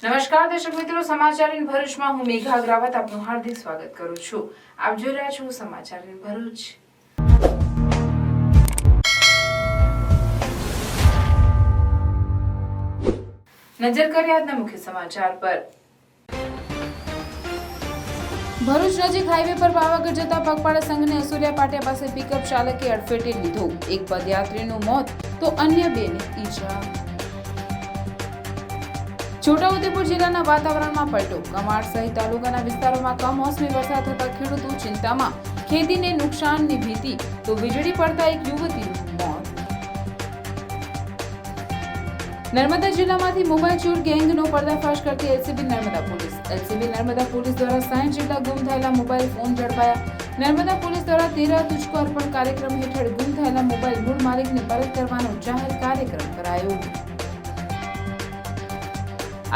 નમસ્કાર દર્શક મિત્રો, સમાચાર ઇન ભરૂચમાં હું મેઘા અગ્રવાલ આપનું હાર્દિક સ્વાગત કરું છું. આપ જોઈ રહ્યા છો સમાચાર ઇન ભરૂચ. નજર કરીએ આજના મુખ્ય સમાચાર પર. ભરૂચ નજીક હાઈવે પર પાવાગઢ જતા પગપાળા સંઘને અસુરિયા પાટિયા પાસે પિકઅપ ચાલકે અડફેટે લીધો. એક પદયાત્રીનું મોત તો અન્ય બેને ઈજા. છોટાઉદેપુર જિલ્લાના વાતાવરણમાં પલટો. કમાડ સહિત તાલુકાના વિસ્તારોમાં કમોસમી વરસાદ થતા ખેડૂતો ચિંતામાં. ખેતીને નુકસાનની ભીતિ તો વીજળી પડતા એક યુવતીનું મોત. નર્મદા જિલ્લામાંથી મોબાઈલ ચોર ગેંગનો પર્દાફાશ કરતી LCB Narmada police. LCB Narmada police દ્વારા 60 જેટલા ગુમ થયેલા મોબાઈલ ફોન ઝડપાયા. નર્મદા પોલીસ દ્વારા 13 તુજકો અર્પણ કાર્યક્રમ હેઠળ ગુમ થયેલા મોબાઈલ મૂળ માલિકને પરત કરવાનો જાહેર કાર્યક્રમ કરાયો.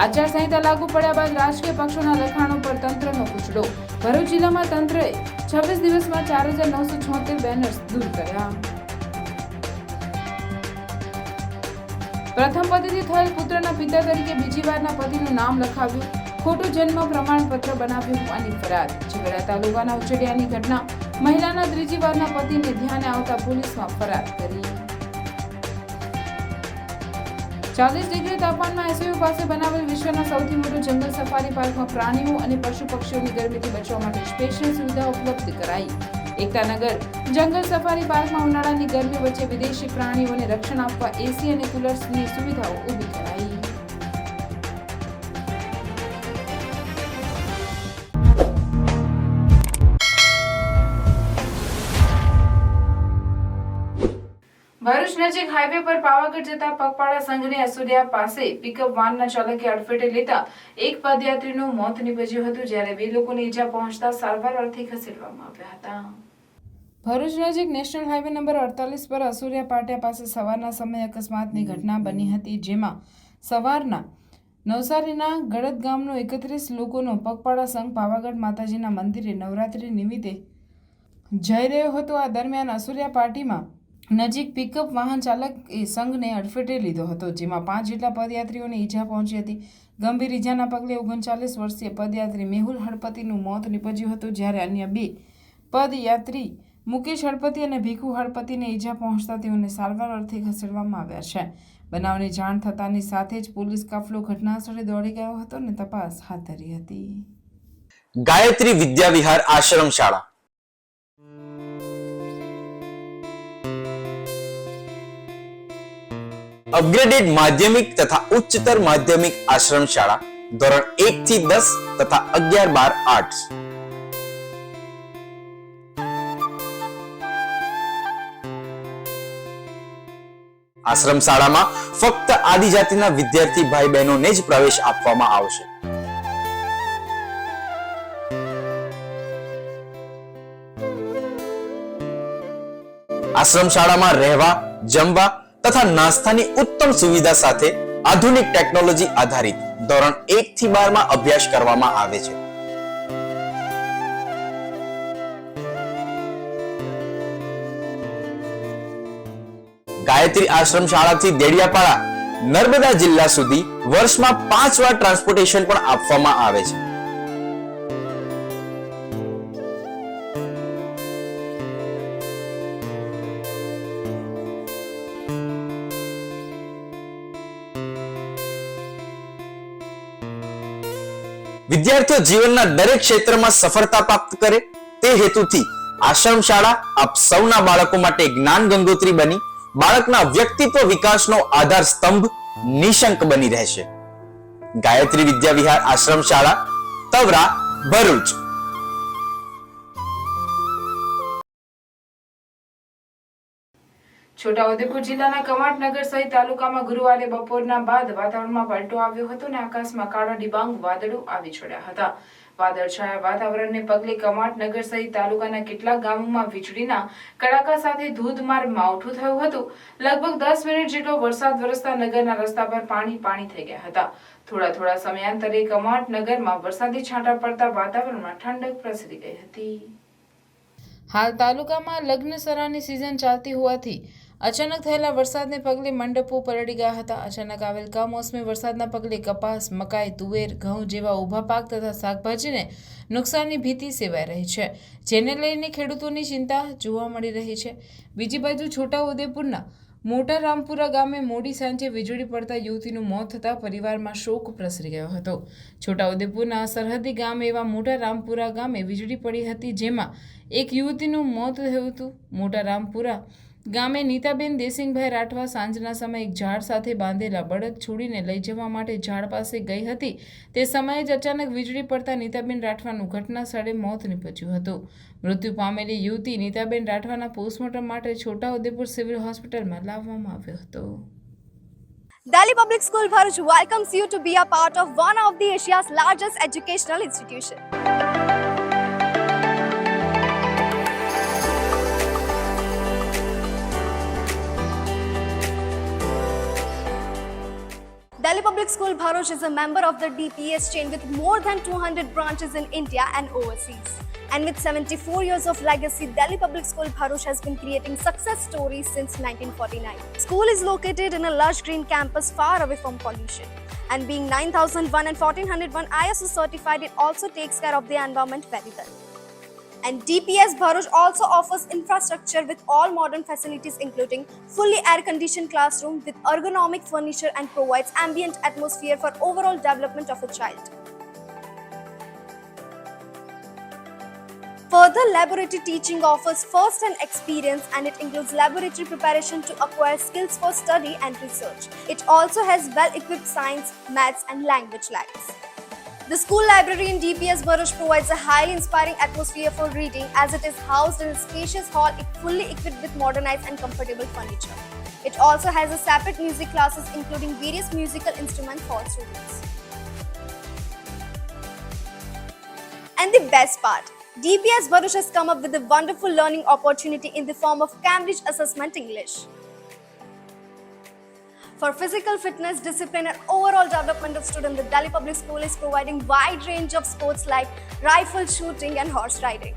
આચારસંહિતા લાગુ પડ્યા બાદ રાજકીય પક્ષોના લખાણો પર તંત્રનો કૂચડો. ભરૂચ જિલ્લામાં તંત્રએ 26 દિવસમાં 4976 બેનર્સ દૂર કર્યા. પ્રથમ પતિથી થયેલ પુત્રના પિતા તરીકે બીજી વારના પતિનું નામ લખાવ્યું. ખોટું જન્મ પ્રમાણપત્ર બનાવ્યું હોવાની ફરિયાદ. ઝઘડા તાલુકાના ઉચડિયાની ઘટના. મહિલાના ત્રીજી વારના પતિને ધ્યાને આવતા પોલીસમાં ફરિયાદ કરી. 40 ડિગ્રી તાપમાનમાં એસયુ પાસે બનાવેલ વિશ્વના સૌથી મોટો જંગલ સફારી પાર્કમાં પ્રાણીઓ અને પશુ પક્ષીઓની ગરમીથી બચવા માટે સ્પેશિયલ સુવિધા ઉપલબ્ધ કરાઈ. એકતાનગર જંગલ સફારી પાર્કમાં ઉનાળાની ગરમી વચ્ચે વિદેશી પ્રાણીઓને રક્ષણ આપવા એસી અને કુલર્સની સુવિધાઓ ઊભી કરાઈ. ભરૂચ નજીક હાઈવે પર પાવાગઢ જતા પગપાળા સંઘને અસુરિયા પાસે પિકઅપ વાનના ચાલકે અડફેટે લેતા એક પદયાત્રીનું મોત નીપજ્યું હતું, જ્યારે 2 લોકોને ઈજા પહોંચતા સારવાર અર્થે ખસેડવામાં આવ્યા હતા. ભરૂચ નજીક નેશનલ હાઈવે નંબર 48 પર અસુરિયા પાટિયા પાસે સવારના સમયે અકસ્માતની ઘટના બની હતી, જેમાં સવારના નવસારીના ગળદ ગામનો 31 લોકોનો પગપાળા સંઘ પાવાગઢ માતાજીના મંદિરે નવરાત્રી નિમિત્તે જઈ રહ્યો હતો. આ દરમિયાન અસુરિયા પાટીમાં નજીક પિકઅપ વાહન ચાલક સંઘને અડફેટે લીધો હતો, જેમાં 5 જેટલા પદયાત્રીઓને ઈજા પહોંચી હતી. ગંભીર ઈજાના પગલે 39 વર્ષીય પદયાત્રી મેહુલ હળપતિનું મોત નીપજ્યું હતું, જ્યારે અન્ય 2 પદયાત્રી મુકેશ હળપતિ અને ભીખુ હળપતિને ઈજા પહોંચતા તેઓને સારવાર અર્થે ખસેડવામાં આવ્યા છે. બનાવની જાણ થતાની સાથે જ પોલીસ કાફલો ઘટનાસ્થળે દોડી ગયો હતો અને તપાસ હાથ ધરી હતી. ગાયત્રી વિદ્યા વિહાર આશ્રમ શાળા અપગ્રેડેડ માધ્યમિક તથા ઉચ્ચતર માધ્યમિક આશ્રમ શાળા ધોરણ 1 થી 10 તથા 11, 12 આર્ટ્સ. આશ્રમ શાળામાં ફક્ત આદિજાતિના વિદ્યાર્થી ભાઈ બહેનોને જ પ્રવેશ આપવામાં આવશે. આશ્રમ શાળામાં રહેવા, જમવા તથા નાસ્તાની ઉત્તમ સુવિધા સાથે આધુનિક ટેકનોલોજી આધારિત ધોરણ 1 થી 12 માં અભ્યાસ કરવામાં આવે છે. ગાયત્રી આશ્રમ શાળાથી દેડિયાપાડા નર્મદા જિલ્લા સુધી વર્ષમાં 5 વાર ટ્રાન્સપોર્ટેશન પણ આપવામાં આવે છે. વિદ્યાર્થીઓ જીવનના દરેક ક્ષેત્રમાં સફળતા પ્રાપ્ત કરે તે હેતુથી આશ્રમ શાળા આપ સૌના બાળકો માટે જ્ઞાન ગંગોત્રી બની બાળકના વ્યક્તિત્વ વિકાસનો આધાર સ્તંભ નિશંક બની રહેશે. ગાયત્રી વિદ્યા વિહાર આશ્રમ શાળા, તવરા, ભરૂચ. છોટાઉદેપુર જિલ્લાના કમાટનગર સહિત તાલુકામાં ગુરુવારે બપોરના બાદ વાતાવરણમાં પલટો આવ્યો હતો અને આકાશમાં કાળા ડિબાંગ વાદળો આવી ચડ્યા હતા. વાદળછાયા વાતાવરણને પગલે કમાટનગર સહિત તાલુકાના કેટલાક ગામોમાં વીજળીના કડાકા સાથે ધોધમાર માવઠું થયું હતું. લગભગ 10 મિનિટ જેટલો વરસાદ વરસતા નગરના રસ્તા પર પાણી થઈ ગયા હતા. થોડા સમયાંતરે કમાટનગરમાં વરસાદી છાંટા પડતા વાતાવરણમાં ઠંડક પ્રસરી ગઈ હતી. હાલ તાલુકામાં લગ્નસરાની સિઝન ચાલતી હોવાથી અચાનક થયેલા વરસાદને પગલે મંડપો પલળી ગયા હતા. અચાનક આવેલ કમોસમી વરસાદના પગલે કપાસ, મકાઈ, તુવેર, ઘઉં જેવા ઊભા પાક તથા શાકભાજીને નુકસાનની ભીતિ સેવાઈ રહી છે, જેને લઈને ખેડૂતોની ચિંતા જોવા મળી રહી છે. બીજી બાજુ છોટાઉદેપુરના મોટા રામપુરા ગામે મોડી સાંજે વીજળી પડતા યુવતીનું મોત થતાં પરિવારમાં શોક પ્રસરી ગયો હતો. છોટાઉદેપુરના સરહદી ગામ એવા મોટા રામપુરા ગામે વીજળી પડી હતી, જેમાં એક યુવતીનું મોત થયું હતું. મોટા રામપુરા ગામે નીતાબેન દેસિંગભાઈ રાઠવા સાંજના સમયે એક ઝાડ સાથે બાંધેલા બળદ છોડીને લઈ જવા માટે ઝાડ પાસે ગઈ હતી. તે સમયે જ અચાનક વીજળી પડતા નીતાબેન રાઠવાનું ઘટના સ્થળે મોત નીપજ્યું હતું. મૃત્યુ પામેલી યુવતી નીતાબેન રાઠવાના પોસ્ટમોર્ટમ માટે છોટાઉદેપુર સિવિલ હોસ્પિટલમાં લાવવામાં આવ્યો હતો. Delhi Public School Bharuch welcomes you to be a part of one of the Asia's largest educational institution. Delhi Public School Bharuch is a member of the DPS chain with more than 200 branches in India and overseas. And with 74 years of legacy, Delhi Public School Bharuch has been creating success stories since 1949. School is located in a lush green campus far away from pollution. And being 9001 and 1401 ISO certified, it also takes care of the environment very well. And DPS Bharuch also offers infrastructure with all modern facilities including fully air-conditioned classroom with ergonomic furniture and provides ambient atmosphere for overall development of a child. Further, laboratory teaching offers first-hand experience and it includes laboratory preparation to acquire skills for study and research. It also has well-equipped science, maths and language labs. The school library in DPS Bharuch provides a highly inspiring atmosphere for reading as it is housed in a spacious hall fully equipped with modernized and comfortable furniture. It also has a separate music classes including various musical instruments for students. And the best part, DPS Bharuch has come up with a wonderful learning opportunity in the form of Cambridge Assessment English. For physical fitness, discipline and overall development of students, the Delhi Public School is providing wide range of sports like rifle shooting and horse riding.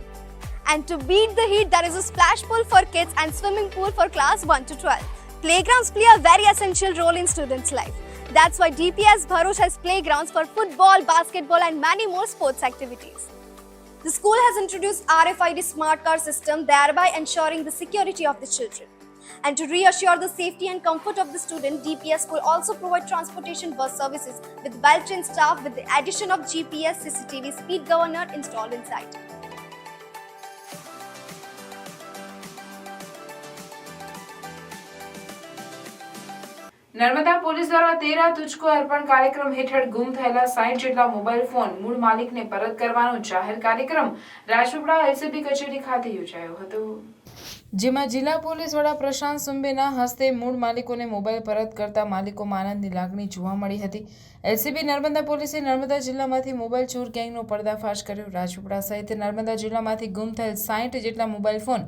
And to beat the heat, there is a splash pool for kids and swimming pool for class 1 to 12. Playgrounds play a very essential role in students' life. That's why DPS Bharuch has playgrounds for football, basketball and many more sports activities. The school has introduced RFID smart card system, thereby ensuring the security of the children. And to reassure the safety and comfort of the student, DPS school also provide transportation bus services with well-trained staff with the addition of GPS CCTV speed governor installed inside. Narmada police દ્વારા 13 તુજકો અર્પણ કાર્યક્રમ હેઠળ ગુમ થયેલા 60 જેટલા mobile phone મૂળ માલિકને પરત કરવાનો જાહેર કાર્યક્રમ રાજપીપળા એલસીબી કચેરી ખાતે યોજાયો હતો, જેમાં જિલ્લા પોલીસ વડા પ્રશાંત સુંબેના હસ્તે મૂળ માલિકોને મોબાઈલ પરત કરતા માલિકોમાં આનંદની લાગણી જોવા મળી હતી. એલસીબી નર્મદા પોલીસે નર્મદા જિલ્લામાંથી મોબાઈલ ચોર ગેંગનો પર્દાફાશ કર્યો. રાજપીપળા સહિત નર્મદા જિલ્લામાંથી ગુમ થયેલ 60 જેટલા મોબાઈલ ફોન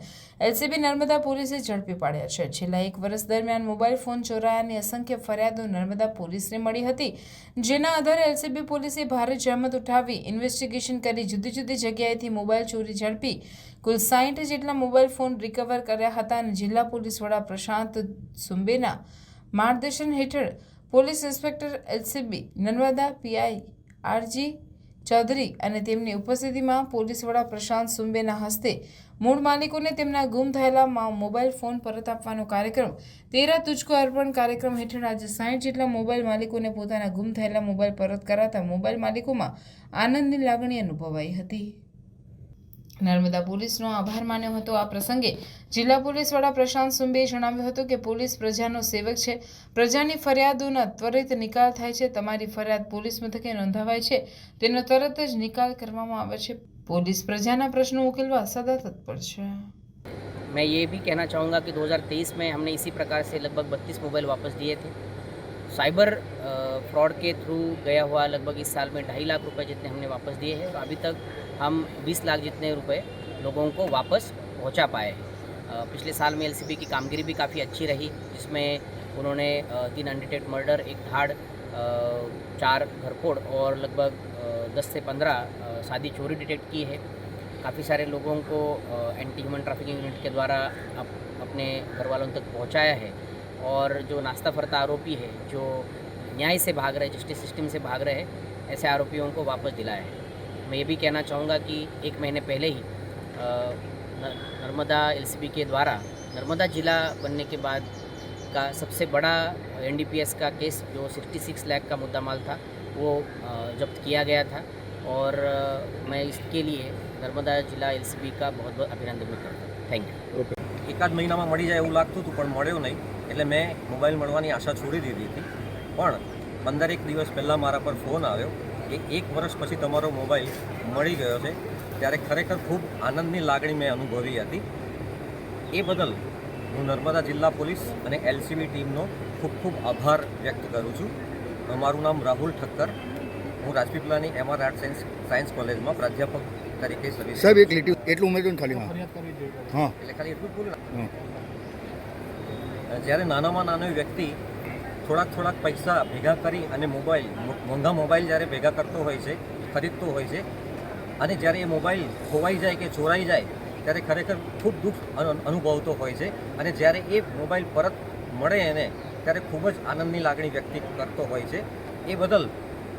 એલસીબી નર્મદા પોલીસે ઝડપી પાડ્યા છે. છેલ્લા 1 વર્ષ દરમિયાન મોબાઈલ ફોન ચોરાયાની અસંખ્ય ફરિયાદો નર્મદા પોલીસને મળી હતી, જેના આધારે એલસીબી પોલીસે ભારે જહેમત ઉઠાવી ઇન્વેસ્ટિગેશન કરી જુદી જુદી જગ્યાએથી મોબાઈલ ચોરી ઝડપી કુલ 60 જેટલા મોબાઈલ ફોન રિકવર કર્યા હતા. અને જિલ્લા પોલીસ વડા પ્રશાંત સુંબેના માર્ગદર્શન હેઠળ police inspector LCB Narmada PI RG Chaudhary અને તેમની ઉપસ્થિતિમાં પોલીસ વડા પ્રશાંત સુંબેના હસ્તે મૂળ માલિકોને તેમના ગુમ થયેલા મોબાઈલ ફોન પરત આપવાનો કાર્યક્રમ 13 તુજકો અર્પણ કાર્યક્રમ હેઠળ આજે 60 જેટલા મોબાઈલ માલિકોને પોતાના ગુમ થયેલા મોબાઈલ પરત કરાતા મોબાઈલ માલિકોમાં આનંદની લાગણી અનુભવાઈ હતી. નર્મદા પોલીસનો આભાર માન્યો હતો. આ પ્રસંગે જિલ્લા પોલીસ વડા પ્રશાંત સુંબેએ જણાવ્યું હતું કે પોલીસ પ્રજાનો સેવક છે, પ્રજાની ફરિયાદોના ત્વરિત નિકાલ થાય છે. તમારી ફરિયાદ પોલીસ મથકે નોંધાવાય છે, તેનો તરત જ નિકાલ કરવામાં આવે છે. પોલીસ પ્રજાના પ્રશ્નો ઉકેલવા સદા તત્પર છે. मैं ये भी कहना चाहूँगा कि 2023 में हमने इसी प्रकार से लगभग 32 मोबाइल वापस दिए थे. साइबर फ्रॉड के थ्रू गया हुआ लगभग इस साल में 2.5 लाख रुपए जितने हमने वापस दिए हैं. तो अभी तक हम 20 लाख जितने रुपए लोगों को वापस पहुंचा पाए हैं. पिछले साल में एलसीबी की कामगिरी भी काफ़ी अच्छी रही, जिसमें उन्होंने 3 अनडिटेक्ट मर्डर, 1 धाड़, 4 घरफोड़ और लगभग 10 से 15 शादी चोरी डिटेक्ट की है. काफ़ी सारे लोगों को एंटी ह्यूमन ट्रैफिकिंग यूनिट के द्वारा अपने घर वालों तक पहुंचाया है और जो नाश्ता फरता आरोपी है जो न्याय से भाग रहे, जस्टिस सिस्टम से भाग रहे हैं, ऐसे आरोपियों को वापस दिलाया है। मैं ये भी कहना चाहूँगा कि 1 महीने पहले ही नर्मदा एलसीबी के द्वारा नर्मदा जिला बनने के बाद का सबसे बड़ा एनडीपीएस का केस जो 66 लाख का मुद्दामाल था वो जब्त किया गया था और मैं इसके लिए नर्मदा जिला एलसीबी का बहुत बहुत अभिनंदन भी करता हूँ। Thank you. એકાદ મહિનામાં મળી જાય એવું લાગતું હતું પણ મળ્યો નહીં, એટલે મેં મોબાઈલ મળવાની આશા છોડી દીધી હતી. પણ 15-1 દિવસ પહેલાં મારા પર ફોન આવ્યો કે 1 વર્ષ પછી તમારો મોબાઈલ મળી ગયો છે, ત્યારે ખરેખર ખૂબ આનંદની લાગણી મેં અનુભવી હતી. એ બદલ હું નર્મદા જિલ્લા પોલીસ અને એલસીબી ટીમનો ખૂબ ખૂબ આભાર વ્યક્ત કરું છું. મારું નામ રાહુલ ઠક્કર, હું રાજપીપળાની MR આર્ટ સાયન્સ કોલેજમાં પ્રાધ્યાપક તરીકે સર્વિસ. સાહેબ એક લીટી એટલું ઉમેર્યું ને ખાલી. હા એટલે ખાલી એટલું જ બોલું. જ્યારે નાનામાં નાનો વ્યક્તિ થોડાક પૈસા ભેગા કરી અને મોંઘા મોબાઈલ જ્યારે ભેગા કરતો હોય છે, ખરીદતો હોય છે, અને જ્યારે એ મોબાઈલ ખોવાઈ જાય કે ચોરાઈ જાય ત્યારે ખરેખર ખૂબ દુઃખ અનુભવતો હોય છે. અને જ્યારે એ મોબાઈલ પરત મળે એને ત્યારે ખૂબ જ આનંદની લાગણી વ્યક્ત કરતો હોય છે. એ બદલ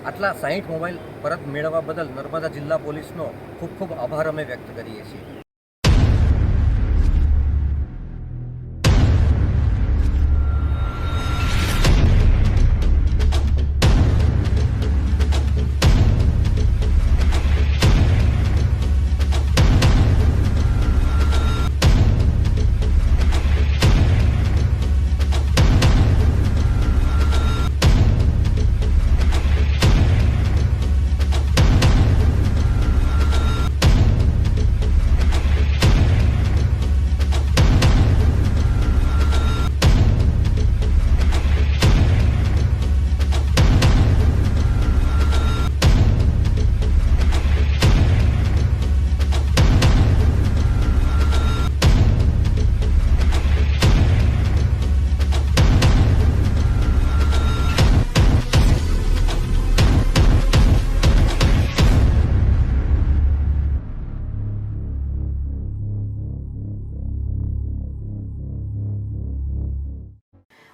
આટલા 60 મોબાઈલ પરત મેળવવા બદલ નર્મદા જિલ્લા પોલીસનો ખૂબ ખૂબ આભાર અમે વ્યક્ત કરીએ છીએ.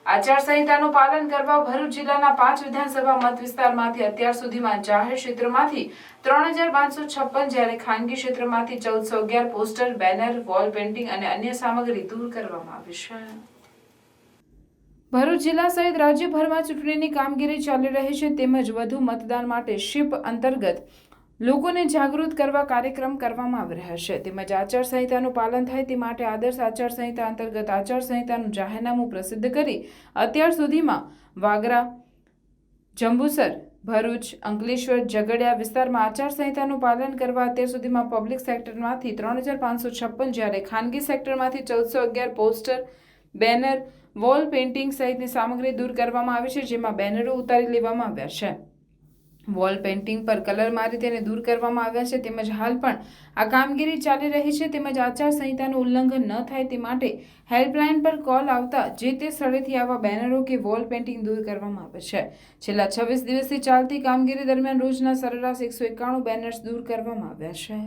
આચારસંહિતાનું પાલન કરવા ભરૂચ જિલ્લાના 5 વિધાનસભા મત વિસ્તારમાંથી અત્યાર સુધીમાં જાહેર ક્ષેત્રમાંથી 3556 જ્યારે ખાનગી ક્ષેત્રમાંથી 1411 પોસ્ટર, બેનર, વોલ પેઇન્ટિંગ અને અન્ય સામગ્રી દૂર કરવામાં આવી છે. ભરૂચ જિલ્લા સહિત રાજ્યભરમાં ચૂંટણીની કામગીરી ચાલી રહી છે તેમજ વધુ મતદાન માટે શિપ અંતર્ગત લોકોને જાગૃત કરવા કાર્યક્રમ કરવામાં આવી રહ્યા છે તેમજ આચારસંહિતાનું પાલન થાય તે માટે આદર્શ આચારસંહિતા અંતર્ગત આચારસંહિતાનું જાહેરનામું પ્રસિદ્ધ કરી અત્યાર સુધીમાં વાગરા, જંબુસર, ભરૂચ, અંકલેશ્વર, ઝઘડિયા વિસ્તારમાં આચારસંહિતાનું પાલન કરવા અત્યાર સુધીમાં પબ્લિક સેક્ટરમાંથી 3556 જ્યારે ખાનગી સેક્ટરમાંથી 1411 પોસ્ટર, બેનર, વોલ પેઇન્ટિંગ સહિતની સામગ્રી દૂર કરવામાં આવી છે જેમાં બેનરો ઉતારી લેવામાં આવ્યા છે. વોલ પેઇન્ટિંગ પર કલર મારી તેને દૂર કરવામાં આવ્યા છે તેમજ હાલ પણ આ કામગીરી ચાલી રહી છે તેમજ આચારસંહિતાનું ઉલ્લંઘન ન થાય તે માટે હેલ્પલાઇન પર કોલ આવતા જે તે સ્થળેથી આવા બેનરો કે વોલ પેઇન્ટિંગ દૂર કરવામાં આવે છે. છેલ્લા 26 દિવસથી ચાલતી કામગીરી દરમિયાન રોજના સરેરાશ 191 બેનર્સ દૂર કરવામાં આવ્યા છે.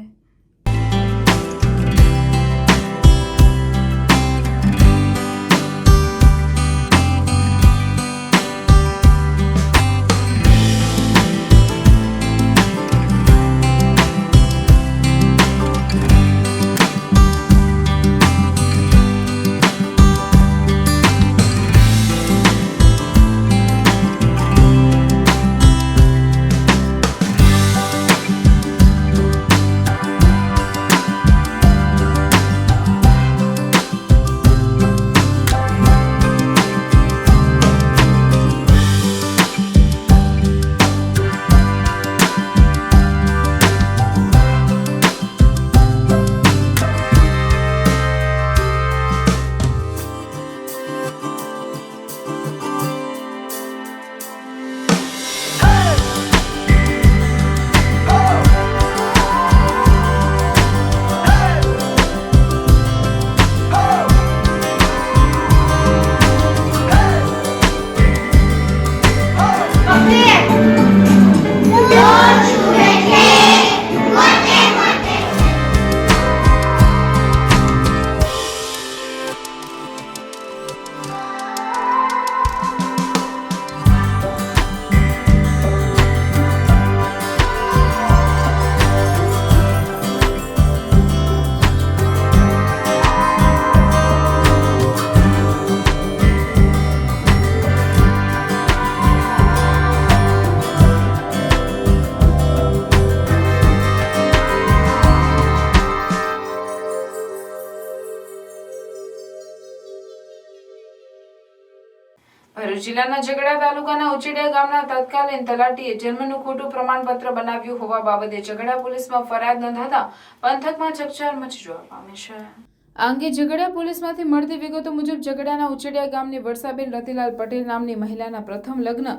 ભરૂચ જિલ્લાના ઝઘડા તાલુકાના ઉચેડિયા ગામના તત્કાલીન તલાટીએ જન્મનું ખોટું પ્રમાણપત્ર બનાવ્યું હોવા બાબતે ઝઘડા પોલીસમાં ફરિયાદ નોંધાતા પંથકમાં ચકચાર મચી જવા પામી છે. આ અંગે ઝઘડા પોલીસમાંથી મળતી વિગતો મુજબ ઝઘડાના ઉચેડિયા ગામની વર્ષાબેન રતિલાલ પટેલ નામની મહિલાના પ્રથમ લગ્ન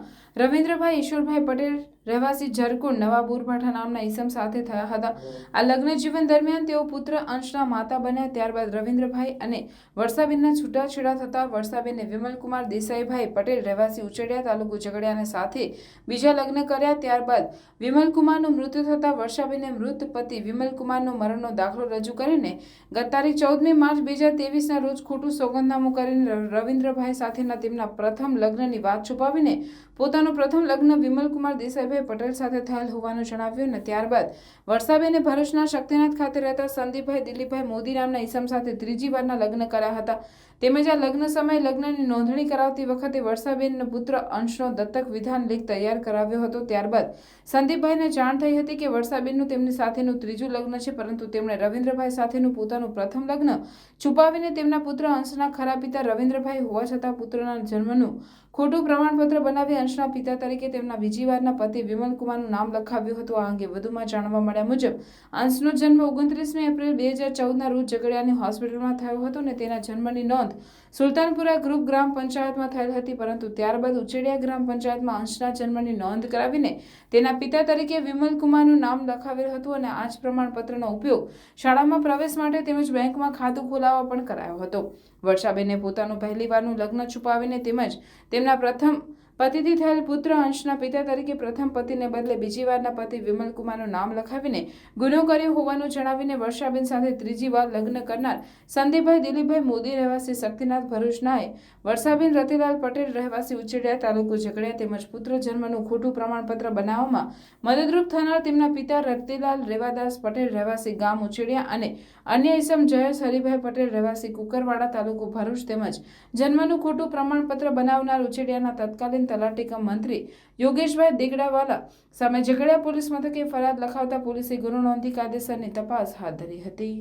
રવિન્દ્રભાઈ ઈશ્વરભાઈ પટેલ રહેવાસી ઝરકુંડ નવા બોરભાઠા નામના ઈસમ સાથે થયા હતા. આ લગ્ન જીવન દરમિયાન તેઓ પુત્ર અંશના માતા બન્યા. ત્યારબાદ રવિન્દ્રભાઈ અને વર્ષાબેનના છૂટાછેડા થતા વર્ષાબેને વિમલકુમાર દેસાઈભાઈ પટેલ રહેવાસી ઉચેડિયા તાલુકો ઝઘડિયાને સાથે બીજા લગ્ન કર્યા. ત્યારબાદ વિમલકુમારનું મૃત્યુ થતા વર્ષાબેને મૃત પતિ વિમલકુમારનો મરણનો દાખલો રજૂ કરીને ગત તારીખ 14 માર્ચ 2023ના રોજ ખોટું સોગંદનામું કરીને રવિન્દ્રભાઈ સાથેના તેમના પ્રથમ લગ્નની વાત છુપાવીને પોતાનું પ્રથમ લગ્ન વિમલકુમાર દેસાઈભાઈ પટેલ સાથે થયેલ હોવાનું જણાવ્યું અને ત્યારબાદ વર્ષાબેને ભરૂચના શક્તિનાથ ખાતે રહેતા સંદીપભાઈ દિલીપભાઈ મોદી નામના ઈસમ સાથે ત્રીજી વારના લગ્ન કર્યા હતા. તેમજ આ લગ્ન સમયે લગ્નની નોંધણી કરાવતી વખતે વર્ષાબેનનો પુત્ર અંશનો દત્તક વિધાન લેખ તૈયાર કરાવ્યો હતો. ત્યારબાદ સંદીપભાઈને જાણ થઈ હતી કે વર્ષાબેનનું તેમની સાથેનું ત્રીજું લગ્ન છે, પરંતુ તેમણે રવિન્દ્રભાઈ સાથેનું પોતાનું પ્રથમ લગ્ન છુપાવીને તેમના પુત્ર અંશના ખરા પિતા રવિન્દ્રભાઈ હોવા છતાં પુત્રના જન્મનું ખોટું પ્રમાણપત્ર બનાવી અંશના પિતા તરીકે તેમના બીજી વારના પતિ વિમલકુમારનું નામ લખાવ્યું હતું. આ અંગે વધુમાં જાણવા મળ્યા મુજબ અંશનો જન્મ 29 એપ્રિલ 2014ના રોજ ઝઘડિયાની હોસ્પિટલમાં થયો હતો અને તેના જન્મની નોંધ સુલતાનપુરા ગ્રુપ ગ્રામ પંચાયતમાં થયેલ હતી, પરંતુ ત્યારબાદ ઉચેડિયા ગ્રામ પંચાયતમાં અંશના જન્મની નોંધ કરાવીને તેના પિતા તરીકે વિમલકુમારનું નામ લખાવેલ હતું અને આ જ પ્રમાણપત્રનો ઉપયોગ શાળામાં પ્રવેશ માટે તેમજ બેંકમાં ખાતું ખોલાવવા પણ કરાયો હતો. વર્ષાબેને પોતાનું પહેલીવારનું લગ્ન છુપાવીને તેમજ તેમના પ્રથમ પતિથી થયેલ પુત્ર અંશના પિતા તરીકે પ્રથમ પતિને બદલે બીજી વારના પતિ વિમલકુમારનું નામ લખાવીને ગુનો કર્યો હોવાનું જણાવીને વર્ષાબેન સાથે ત્રીજી વાર લગ્ન કરનાર સંદીપભાઈ દિલીપભાઈ મોદી રહેવાસી શક્તિનાથ ભરૂચનાએ વર્ષાબેન રતિલાલ પટેલ રહેવાસી ઉચેડિયા તાલુકો ઝઘડિયા તેમજ પુત્ર જન્મનું ખોટું પ્રમાણપત્ર બનાવવામાં મદદરૂપ થનાર તેમના પિતા રતિલાલ રેવાદાસ પટેલ રહેવાસી ગામ ઉચેડિયા અને અન્ય ઈસમ જયેશ હરિભાઈ પટેલ રહેવાસી કુકરવાડા તાલુકો ભરૂચ તેમજ જન્મનું ખોટું પ્રમાણપત્ર બનાવનાર ઉચેડિયાના તત્કાલીન તલાટી કમ મંત્રી યોગેશભાઈ દેગડાવાલા સામે ઝઘડિયા પોલીસ મથકે ફરિયાદ લખાવતા પોલીસે ગુનો નોંધી કાયદેસરની તપાસ હાથ ધરી હતી.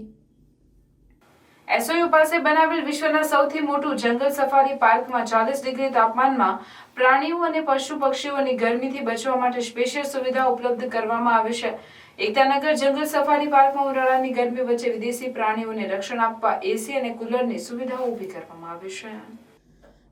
એસઓયુ પાસે બનાવેલ વિશ્વના સૌથી મોટું જંગલ સફારી પાર્કમાં 40 ડિગ્રી તાપમાનમાં પ્રાણીઓ અને પશુ પક્ષીઓની ગરમીથી બચવા માટે સ્પેશિયલ સુવિધા ઉપલબ્ધ કરવામાં આવી છે. એકતાનગર જંગલ સફારી પાર્કમાં ઉનાળાની ગરમી વચ્ચે વિદેશી પ્રાણીઓને રક્ષણ આપવા એસી અને કુલરની સુવિધાઓ ઊભી કરવામાં આવી છે.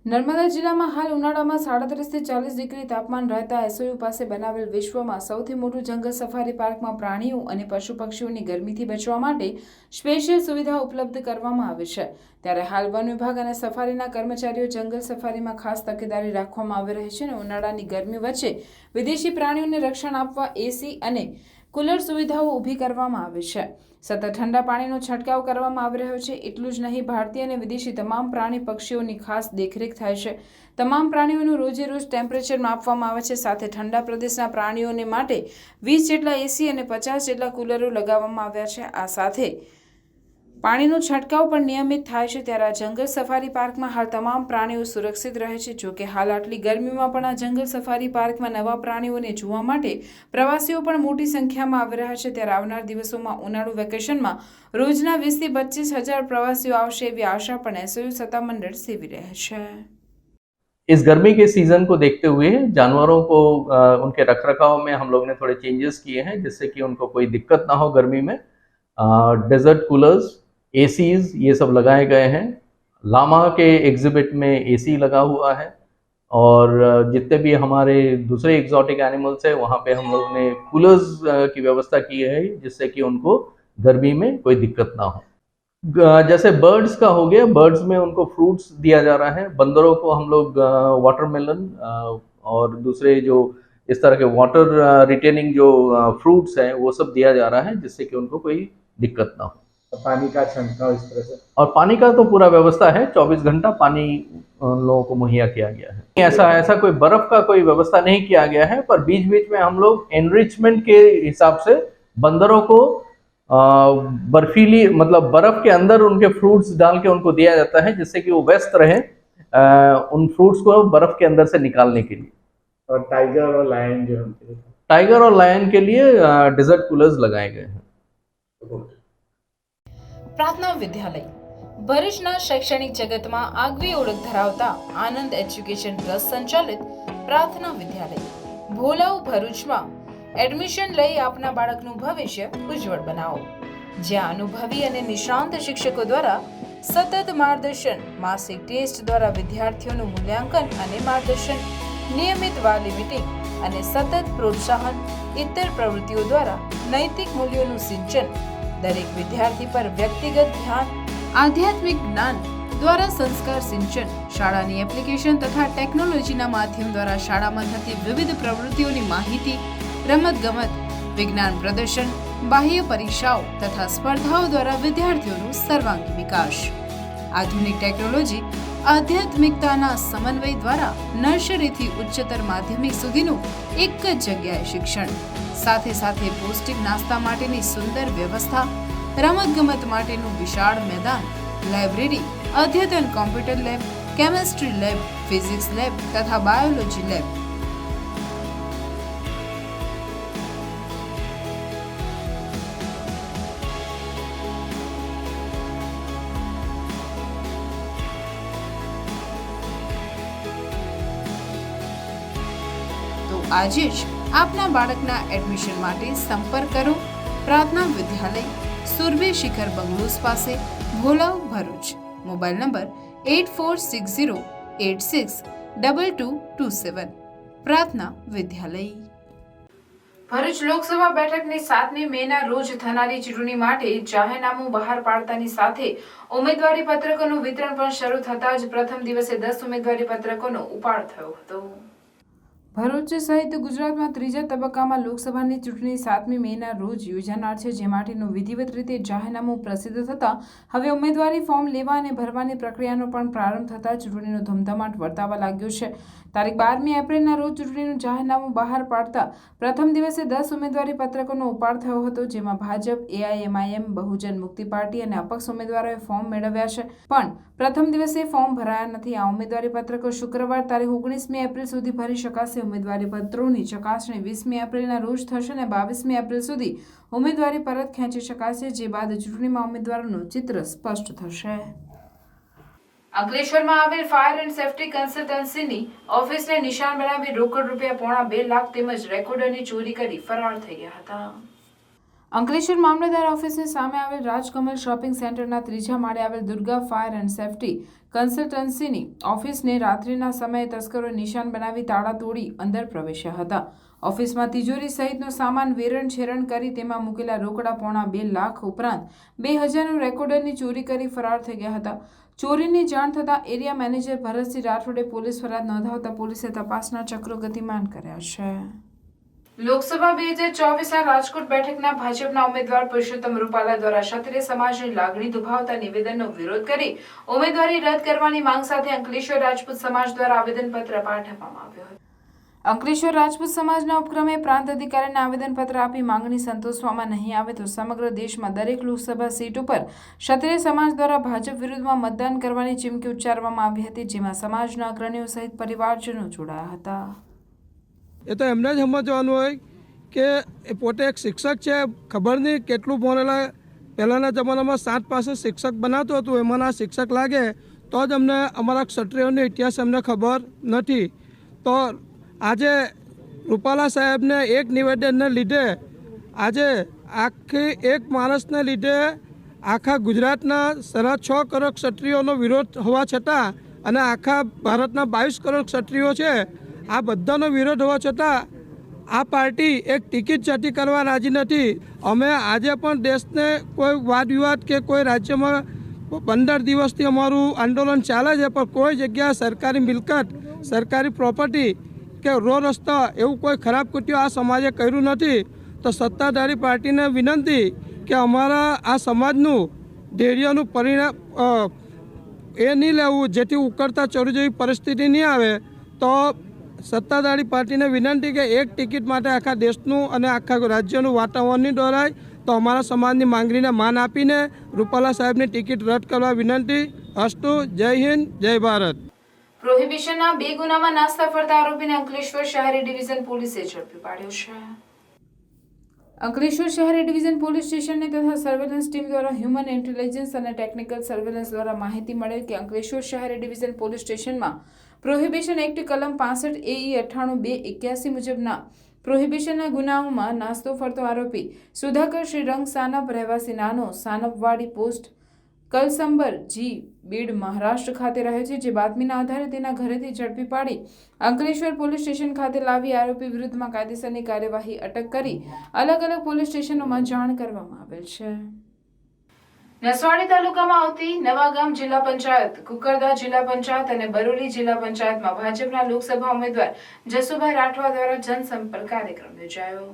નર્મદા જિલ્લામાં હાલ ઉનાળામાં 37 થી 40 ડિગ્રી તાપમાન રહેતા એસઓયુ પાસે બનાવેલ વિશ્વમાં સૌથી મોટું જંગલ સફારી પાર્કમાં પ્રાણીઓ અને પશુ પક્ષીઓની ગરમીથી બચવા માટે સ્પેશિયલ સુવિધા ઉપલબ્ધ કરવામાં આવી છે. ત્યારે હાલ વન વિભાગ અને સફારીના કર્મચારીઓ જંગલ સફારીમાં ખાસ તકેદારી રાખવામાં આવી રહી છે અને ઉનાળાની ગરમી વચ્ચે વિદેશી પ્રાણીઓને રક્ષણ આપવા એસી અને કુલર સુવિધાઓ ઊભી કરવામાં આવી છે. સતત ઠંડા પાણીનો છંટકાવ કરવામાં આવી રહ્યો છે. એટલું જ નહીં, ભારતીય અને વિદેશી તમામ પ્રાણી પક્ષીઓની ખાસ દેખરેખ થાય છે. તમામ પ્રાણીઓનું રોજે રોજ ટેમ્પરેચર માપવામાં આવે છે. સાથે ઠંડા પ્રદેશના પ્રાણીઓને માટે 20 જેટલા એસી અને 50 જેટલા કુલરો લગાવવામાં આવ્યા છે. આ સાથે પાણીનો છંટકાવ પણ નિયમિત થાય છે. ત્યારે આ જંગલ સફારી પાર્કમાં હાલ તમામ પ્રાણીઓ સુરક્ષિત રહે છે. જોકે હાલ આટલી ગરમીમાં પણ આ જંગલ સફારી પાર્કમાં નવા પ્રાણીઓને જોવા માટે પ્રવાસીઓ પણ મોટી સંખ્યામાં આવી રહ્યા છે. ત્યારે આવનાર દિવસોમાં ઉનાળુ વેકેશનમાં રોજના 20 થી 25 હજાર પ્રવાસીઓ આવશે એવી આશા પણ એસઓયુ સત્તામંડળ સેવી રહ્યા છે. इस गर्मी के सीजन को देखते हुए जानवरों को उनके रखरखाव में हम लोग ने थोड़े चेंजेस किए हैं जिससे कि उनको कोई दिक्कत ना हो गर्मी में. डेजर्ट कूलर्स, एसीज ये सब लगाए गए हैं. लामा के एग्जिबिट में एसी लगा हुआ है और जितने भी हमारे दूसरे एग्जॉटिक एनिमल्स हैं वहाँ पे हम लोग ने कूलर्स की व्यवस्था की है जिससे कि उनको गर्मी में कोई दिक्कत ना हो. जैसे बर्ड्स का हो गया, बर्ड्स में उनको फ्रूट्स दिया जा रहा है. बंदरों को हम लोग वाटरमेलन और दूसरे जो इस तरह के वाटर रिटेनिंग जो फ्रूट्स हैं वो सब दिया जा रहा है जिससे कि उनको कोई दिक्कत ना हो. पानी का छंटकाव इस तरह से, और पानी का तो पूरा व्यवस्था है, 24 घंटा पानी उन लोगों को मुहैया किया गया है. ऐसा कोई बर्फ का कोई व्यवस्था नहीं किया गया है, पर बीच बीच में हम लोग एनरिचमेंट के हिसाब से बंदरों को बर्फीली मतलब बर्फ के अंदर उनके फ्रूट्स डाल के उनको दिया जाता है जिससे कि वो व्यस्त रहे उन फ्रूट्स को बर्फ के अंदर से निकालने के लिए. और टाइगर और लायन जो है, टाइगर और लायन के लिए डेजर्ट कूलर्स लगाए गए हैं. પ્રાર્થના વિદ્યાલય ભરૂચના શૈક્ષણિક જગતમાં આગવી ઓળખ ધરાવતા આનંદ એજ્યુકેશન ટ્રસ્ટ સંચાલિત પ્રાર્થના વિદ્યાલય ભોલાવ ભરૂચમાં એડમિશન લઈ આપના બાળકનું ભવિષ્ય ઉજ્જવળ બનાવો, જ્યાં અનુભવી અને નિષ્ણાંત શિક્ષકો દ્વારા સતત માર્ગદર્શન, માસિક ટેસ્ટ દ્વારા વિદ્યાર્થીઓનું મૂલ્યાંકન અને માર્ગદર્શન, નિયમિત વાલી મીટિંગ અને સતત પ્રોત્સાહન, ઇતર પ્રવૃત્તિઓ દ્વારા નૈતિક મૂલ્યોનું સિંચન, દરેક વિદ્યાર્થી પર વ્યક્તિગત ધ્યાન, આધ્યાત્મિક જ્ઞાન દ્વારા સંસ્કાર સિંચન, શાળાની એપ્લિકેશન તથા ટેકનોલોજીના માધ્યમ દ્વારા શાળામાં થતી વિવિધ પ્રવૃત્તિઓની માહિતી, રમતગમત, વિજ્ઞાન પ્રદર્શન, બાહ્ય પરીક્ષાઓ તથા સ્પર્ધાઓ દ્વારા વિદ્યાર્થીઓનું સર્વાંગી વિકાસ, આધુનિક ટેકનોલોજી, આધ્યાત્મિકતાના સમન્વય દ્વારા નર્સરીથી ઉચ્ચતર માધ્યમિક સુધીનું એક જ જગ્યાએ શિક્ષણ, સાથે સાથે પૌષ્ટિક નાસ્તા માટેની સુંદર વ્યવસ્થા, રમતગમત માટેનું વિશાળ મેદાન, લાઇબ્રેરી, અદ્યતન computer lab, chemistry lab, physics lab તથા બાયોલોજી લેબ, તો આજે જ આપના બાળકના એડમિશન માટે સંપર્ક કરો પ્રાર્થના વિદ્યાલય, સુરભી શિખર બંગલોઝ પાસે, ભોલાવ, ભરૂચ. Mobile number 8460862227. પ્રાર્થના વિદ્યાલય. ભરૂચ લોકસભા બેઠકની 7મી મેના રોજ થનારી ચૂંટણી માટે જાહેરનામું બહાર પાડતાની સાથે ઉમેદવારી પત્રકોનું વિતરણ પણ શરૂ થતાં જ પ્રથમ દિવસે 10 ઉમેદવારી પત્રકોનો ઉપાડ થયો હતો. ભરૂચ સહિત ગુજરાતમાં ત્રીજા તબક્કામાં લોકસભાની ચૂંટણી 7મી મેના રોજ યોજાનાર છે, જે માટેનું વિધિવત રીતે જાહેરનામું પ્રસિદ્ધ થતાં હવે ઉમેદવારી ફોર્મ લેવા અને ભરવાની પ્રક્રિયાનો પણ પ્રારંભ થતાં ચૂંટણીનો ધમધમાટ વર્તાવા લાગ્યો છે. તારીખ 12મી એપ્રિલના રોજ ચૂંટણીનું જાહેરનામું બહાર પાડતા પ્રથમ દિવસે 10 ઉમેદવારી પત્રકોનો ઉપાડ થયો હતો, જેમાં ભાજપ, AIMIM, બહુજન મુક્તિ પાર્ટી અને અપક્ષ ઉમેદવારોએ ફોર્મ મેળવ્યા છે, પણ પ્રથમ દિવસે ફોર્મ ભરાયા નથી. આ ઉમેદવારી પત્રકો શુક્રવાર તારીખ 19મી એપ્રિલ સુધી ભરી શકાશે. ઉમેદવારી પત્રોની ચકાસણી 20મી એપ્રિલના રોજ થશે અને 22મી એપ્રિલ સુધી ઉમેદવારી પરત ખેંચી શકાશે, જે બાદ ચૂંટણીમાં ઉમેદવારોનું ચિત્ર સ્પષ્ટ થશે. અંકલેશ્વરમાં આવેલ ફાયર એન્ડ સેફટી કન્સલ્ટન્સીની ઓફિસને નિશાન બનાવી રોકડ રૂપિયા 2.5 લાખ તેમજ રેકોર્ડરની ચોરી કરી ફરાર થઈ ગયા હતા. અંકલેશ્વર મામલતદાર ઓફિસની સામે આવેલ રાજકમલ શોપિંગ સેન્ટરના 3જા માળે આવેલ દુર્ગા ફાયર એન્ડ સેફટી કન્સલ્ટન્સીની ઓફિસને રાત્રિના સમયે તસ્કરોએ નિશાન બનાવી તાળા તોડી અંદર પ્રવેશ્યા હતા. ઓફિસમાં તિજોરી સહિતનો સામાન વેરણ-છેરણ કરી તેમાં મૂકેલા રોકડા 2.5 લાખ ઉપરાંત 2000નું રેકોર્ડરની ચોરી કરી ફરાર થઈ ગયા હતા. ચોરીની જાણ થતાં એરિયા મેનેજર ભરતસિંહ રાઠોડે પોલીસ ફરિયાદ નોંધાવતા પોલીસે તપાસના ચક્રો ગતિમાન કર્યા છે. લોકસભા 2024ના રાજકોટ બેઠકના ભાજપના ઉમેદવાર પુરુષોત્તમ રૂપાલા દ્વારા ક્ષત્રિય સમાજની લાગણી દુભાવતા નિવેદનનો વિરોધ કરી ઉમેદવારી રદ કરવાની માંગ સાથે અંકલેશ્વર રાજપૂત સમાજ દ્વારા આવેદનપત્ર પાઠવવામાં આવ્યો હતો. અંકલેશ્વર રાજપૂત સમાજના ઉપક્રમે પ્રાંત અધિકારીને આવેદનપત્ર આપી માંગણી સંતોષવામાં નહીં આવે તો સમગ્ર દેશમાં દરેક લોકસભા સીટ ઉપર ક્ષત્રિય સમાજ દ્વારા ભાજપ વિરુદ્ધમાં મતદાન કરવાની ચીમકી ઉચ્ચારવામાં આવી હતી, જેમાં સમાજના અગ્રણીઓ સહિત પરિવારજનો જોડાયા હતા. એ તો એમને જ સમજવાનું હોય કે એ પોતે એક શિક્ષક છે, ખબર નહીં કેટલું ભણેલા. પહેલાંના જમાનામાં 7 પાસે શિક્ષક બનાવતું હતું, એમાંના શિક્ષક લાગે તો જ અમને અમારા ક્ષત્રિયોનો ઇતિહાસ અમને ખબર નથી. તો આજે રૂપાલા સાહેબને એક નિવેદનને લીધે આજે આખી એક માણસને લીધે આખા ગુજરાતના 6.5 કરોડ ક્ષત્રિયોનો વિરોધ હોવા છતાં અને આખા ભારતના 22 કરોડ ક્ષત્રિયો છે, આ બધાનો વિરોધ હોવા છતાં આ પાર્ટી એક ટિકિટ જાતિ કરવા રાજી નથી. અમે આજે પણ દેશને કોઈ વાદ વિવાદ કે કોઈ રાજ્યમાં 15 દિવસથી અમારું આંદોલન ચાલે છે, પણ કોઈ જગ્યાએ સરકારી મિલકત, સરકારી પ્રોપર્ટી કે રોડ રસ્તા એવું કોઈ ખરાબ કૃત્ય આ સમાજે કર્યું નથી. તો સત્તાધારી પાર્ટીને વિનંતી કે અમારા આ સમાજનું ધૈર્યનું પરિણામ એ નહીં લેવું, જેથી ઉકળતા ચોરી જેવી પરિસ્થિતિ નહીં આવે. તો સત્તાધારી પાર્ટીને વિનંતી કે એક ટિકિટ માટે આખા દેશનું અને આખા રાજ્યનું વાતાવરણ નહીં દોરાય. તો અમારા સમાજની માંગણીને માન આપીને રૂપાલા સાહેબની ટિકિટ રદ કરવા વિનંતી. અસ્તુ. જય હિન્દ, જય ભારત. પ્રોહિબિશનના 2 ગુનામાં નાસ્તા ફરતા આરોપીને અંકલેશ્વર શહેરી ડિવિઝન પોલીસે ઝડપી પાડ્યો છે. અંકલેશ્વર શહેર એ ડિવિઝન પોલીસ સ્ટેશનને તથા સર્વેલન્સ ટીમ દ્વારા હ્યુમન ઇન્ટેલિજન્સ અને ટેકનિકલ સર્વેલન્સ દ્વારા માહિતી મળેલ કે અંકલેશ્વર શહેર એ ડિવિઝન પોલીસ સ્ટેશનમાં પ્રોહિબિશન એક્ટ કલમ 65 AE 98/281 મુજબના પ્રોહિબિશનના ગુનાઓમાં નાસ્તો ફરતો આરોપી સુધાકર શ્રીરંગ સાનપ રહેવાસી નાનો સાનપવાડી પોસ્ટ કલસંબર જી બીડ મહારાષ્ટ્ર ખાતે રહે છે, જે બાતમીના આધારે તેના ઘરેથી ઝડપી પાડી અંકલેશ્વર પોલીસ સ્ટેશન ખાતે લાવી આરોપી વિરુદ્ધમાં કાયદેસરની કાર્યવાહી અટક કરી અલગ અલગ પોલીસ સ્ટેશનોમાં જાણ કરવામાં આવેલ છે. નસવાડી તાલુકામાં આવતી નવાગામ જિલ્લા પંચાયત, કુકરદા જિલ્લા પંચાયત અને બરોલી જિલ્લા પંચાયતમાં ભાજપના લોકસભા ઉમેદવાર જસુભાઈ રાઠવા દ્વારા જનસંપર્ક કાર્યક્રમ યોજાયો.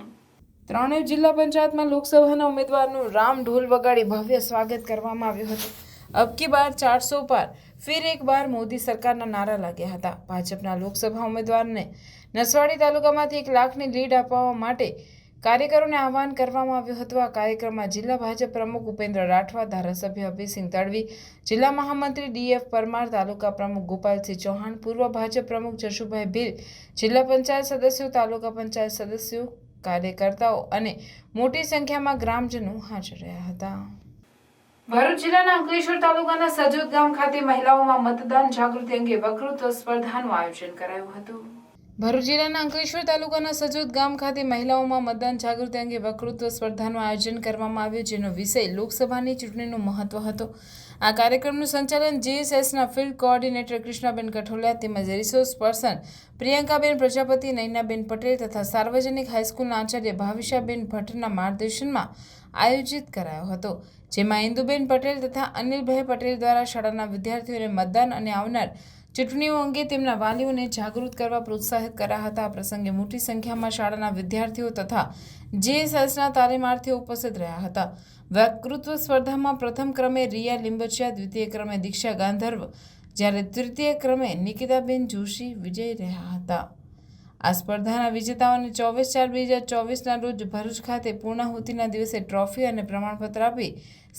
ત્રણેય જિલ્લા પંચાયતમાં લોકસભાના ઉમેદવારનું રામ ઢોલ વગાડી ભવ્ય સ્વાગત કરવામાં આવ્યું હતું. અબ કી બાર 400 પાર, ફિર એક બાર મોદી સરકારના નારા લાગ્યા હતા. ભાજપના લોકસભા ઉમેદવારને નસવાડી તાલુકામાંથી 1 લાખની લીડ અપાવવા માટે કાર્યકરોને આહવાન કરવામાં આવ્યું હતું. આ કાર્યક્રમમાં જિલ્લા ભાજપ પ્રમુખ ઉપેન્દ્ર રાઠવા, ધારાસભ્ય અભિસિંહ તડવી, જિલ્લા મહામંત્રી DF પરમાર, તાલુકા પ્રમુખ ગોપાલસિંહ ચૌહાણ, પૂર્વ ભાજપ પ્રમુખ જશુભાઈ ભીલ, જિલ્લા પંચાયત સદસ્યો, તાલુકા પંચાયત સદસ્યો, કાર્યકર્તાઓ અને મોટી સંખ્યામાં ગ્રામજનો હાજર રહ્યા હતા. ભરૂચ જિલ્લાના અંકલેશ્વર તાલુકાના સજોદ ગામ ખાતે મહિલાઓમાં મતદાન જાગૃતિ અંગે વક્તૃત્વ સ્પર્ધાનું આયોજન કરાયું હતું. ભરૂચ જિલ્લાના અંકલેશ્વર તાલુકાના સજોદ ગામ ખાતે મહિલાઓમાં મતદાન જાગૃતિ અંગે વક્તૃત્વ સ્પર્ધાનું આયોજન કરવામાં આવ્યું, જેનો વિષય લોકસભાની ચૂંટણીનું મહત્વ હતો. આ કાર્યક્રમનું સંચાલન JSSના ફિલ્ડ કોઓર્ડિનેટર કૃષ્ણાબેન કઠોલિયા તેમજ રિસોર્સ પર્સન પ્રિયંકાબેન પ્રજાપતિ, નૈનાબેન પટેલ તથા સાર્વજનિક હાઈસ્કૂલના આચાર્ય ભાવિશાબેન ભટ્ટના માર્ગદર્શનમાં આયોજિત કરાયો હતો, જેમાં ઇન્દુબેન પટેલ તથા અનિલભાઈ પટેલ દ્વારા શાળાના વિદ્યાર્થીઓને મતદાન અને આવનાર ચૂંટણીઓ અંગે તેમના વાલીઓને જાગૃત કરવા પ્રોત્સાહિત કર્યા હતા. આ પ્રસંગે મોટી સંખ્યામાં શાળાના વિદ્યાર્થીઓ તથા JSSના તાલીમાર્થીઓ ઉપસ્થિત રહ્યા હતા. વક્તૃત્વ સ્પર્ધામાં પ્રથમ ક્રમે રિયા લિંબચિયા, દ્વિતીય ક્રમે દીક્ષા ગાંધર્વ, જ્યારે તૃતીય ક્રમે નિકિતાબેન જોશી વિજયી રહ્યા હતા. આ સ્પર્ધાના વિજેતાઓને 24/4/2024ના રોજ ભરૂચ ખાતે પૂર્ણાહુતિના દિવસે ટ્રોફી અને પ્રમાણપત્ર આપી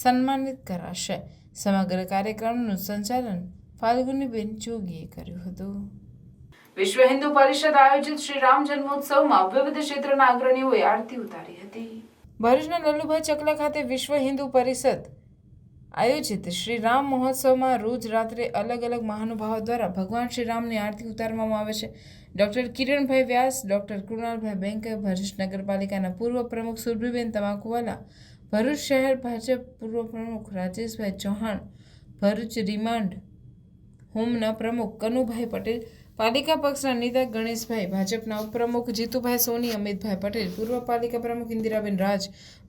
સન્માનિત કરાશે. સમગ્ર કાર્યક્રમનું સંચાલન ફાલ્ગુનીબેન જોગીએ કર્યું હતું. વિશ્વ હિન્દુ પરિષદ આયોજિત શ્રી રામ જન્મોત્સવમાં વિવિધ ક્ષેત્રના અગ્રણીઓએ આરતી ઉતારી હતી. ભરૂચના લલ્લુભાઈ ચકલા ખાતે વિશ્વ હિન્દુ પરિષદ આયોજિત શ્રી રામ મહોત્સવમાં રોજ રાત્રે અલગ અલગ મહાનુભાવો દ્વારા ભગવાન શ્રી રામની આરતી ઉતારવામાં આવે છે. ડોક્ટર કિરણભાઈ વ્યાસ, ડોક્ટર કૃણાલભાઈ બેંકર, ભરૂચ નગરપાલિકાના પૂર્વ પ્રમુખ સુરભીબેન તમાકુવાલા, ભરૂચ શહેર ભાજપ પૂર્વ પ્રમુખ રાજેશભાઈ ચૌહાણ, ભરૂચ રિમાન્ડ હોમના પ્રમુખ કનુભાઈ પટેલ, પાલિકા પક્ષના નેતા ગણેશભાઈ, ભાજપના ઉપપ્રમુખ જીતુભાઈ સોની, અમિતભાઈ પટેલ, પૂર્વ પાલિકા પ્રમુખ ઇન્દિરાબેન રાજ,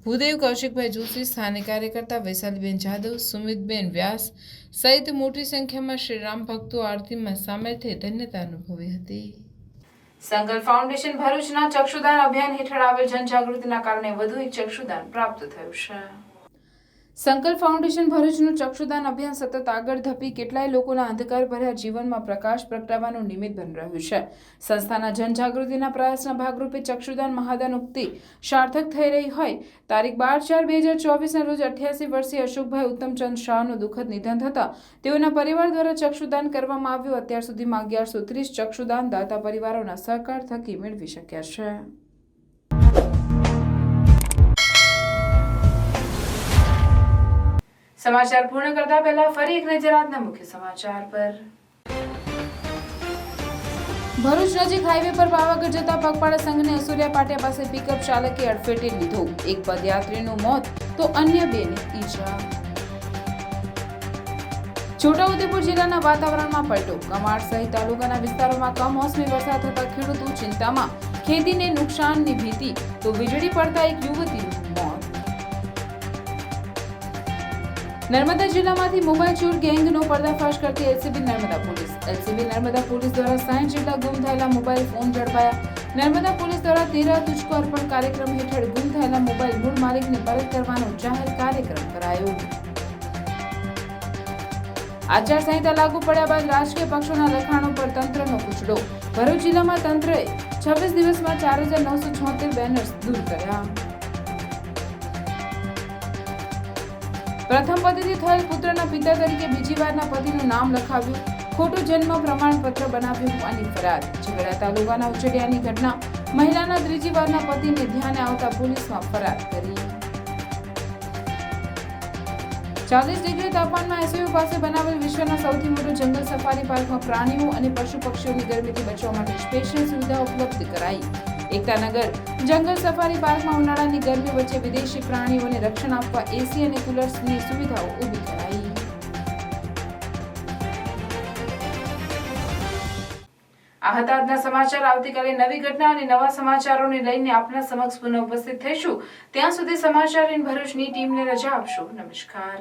ભૂદેવ કૌશિકભાઈ જોશી, સ્થાનિક કાર્યકર્તા વૈશાલીબેન જાદવ, સુમિતબેન વ્યાસ સહિત મોટી સંખ્યામાં શ્રી રામ ભક્તો આરતીમાં સામેલ થઈ ધન્યતા અનુભવી હતી. સંકલ્પ ફાઉન્ડેશન ભરૂચના ચક્ષુદાન અભિયાન હેઠળ આવેલ જનજાગૃતિના કારણે વધુ એક ચક્ષુદાન પ્રાપ્ત થયું છે. સંકલ્પ ફાઉન્ડેશન ભરૂચનું ચક્ષુદાન અભિયાન સતત આગળ ધપી કેટલાય લોકોના અંધકારભર્યા જીવનમાં પ્રકાશ પ્રગટાવવાનું નિમિત્ત બની રહ્યું છે. સંસ્થાના જનજાગૃતિના પ્રયાસના ભાગરૂપે ચક્ષુદાન મહાદાન ઉક્તિ સાર્થક થઈ રહી હોય તારીખ 12/4/2024ના રોજ 88 વર્ષીય અશોકભાઈ ઉત્તમચંદ શાહનું દુઃખદ નિધન થતાં તેઓના પરિવાર દ્વારા ચક્ષુદાન કરવામાં આવ્યું. અત્યાર સુધીમાં 1130 ચક્ષુદાન દાતા પરિવારોના સહકાર થકી મેળવી શક્યા છે. સમાચાર પૂર્ણ કરતા પહેલા ફરી એક નજર આજના મુખ્ય સમાચાર પર. ભરૂચ નજીક હાઈવે પર પાવાગઢ જતા પગપાળા સંઘને અસુરિયા પાટિયા પાસે પિકઅપ ચાલકે અડફેટે લીધો. એક પદયાત્રીનું મોત તો અન્ય 2ને ઈજા. છોટાઉદેપુર જિલ્લાના વાતાવરણમાં પલટો. કમાડ સહિત તાલુકાના વિસ્તારોમાં કમોસમી વરસાદ થતા ખેડૂતો ચિંતામાં. ખેતીને નુકસાનની ભીતિ તો વીજળી પડતા એક યુવતીનું મોત. નર્મદા જિલ્લામાંથી મોબાઈલ ચોર ગેંગનો પર્દાફાશ કરતી LCB Narmada police. LCB Narmada police દ્વારા 60 જેટલા ગુમ થયેલા મોબાઈલ ફોન ઝડપાયા. નર્મદા પોલીસ દ્વારા 13 તુજકો અર્પણ કાર્યક્રમ હેઠળ ગુમ થયેલા મોબાઈલ મૂળ માલિકને પરત કરવાનો જાહેર કાર્યક્રમ કરાયો. આચારસંહિતા લાગુ પડ્યા બાદ રાજકીય પક્ષોના લખાણો પર તંત્રનો કૂચડો. ભરૂચ જિલ્લામાં તંત્રએ 26 દિવસમાં 4976 બેનર્સ દૂર કર્યા. પ્રથમ પતિથી થયેલ પુત્રના પિતા તરીકે બીજી વારના પતિનું નામ લખાવ્યું. ખોટું જન્મ પ્રમાણપત્ર બનાવ્યું હોવાની ફરિયાદ. ઝઘડા તાલુકાના ઉચડિયાની ઘટના. મહિલાના ત્રીજી વારના પતિને ધ્યાને આવતા પોલીસમાં ફરિયાદ કરી. 40 ડિગ્રી તાપમાનમાં એસયુ પાસે બનાવેલ વિશ્વના સૌથી મોટો જંગલ સફારી પાર્કમાં પ્રાણીઓ અને પશુ પક્ષીઓની ગરમીથી બચવા માટે સ્પેશિયલ સુવિધા ઉપલબ્ધ કરાઈ. એકતાનગર જંગલ સફારી પાર્કમાં ઉનાળાની ગરમી વચ્ચે વિદેશી પ્રાણીઓને રક્ષણ આપવા એસી અને કુલર્સની સુવિધાઓ ઊભી કરાઈ. આ હતા આજના સમાચાર. આવતીકાલે નવી ઘટના અને નવા સમાચારોને લઈને આપના સમક્ષ પુનઃ ઉપસ્થિત થઈશું. ત્યાં સુધી સમાચાર ઇન ભરૂચની ટીમને રજા આપશો. નમસ્કાર.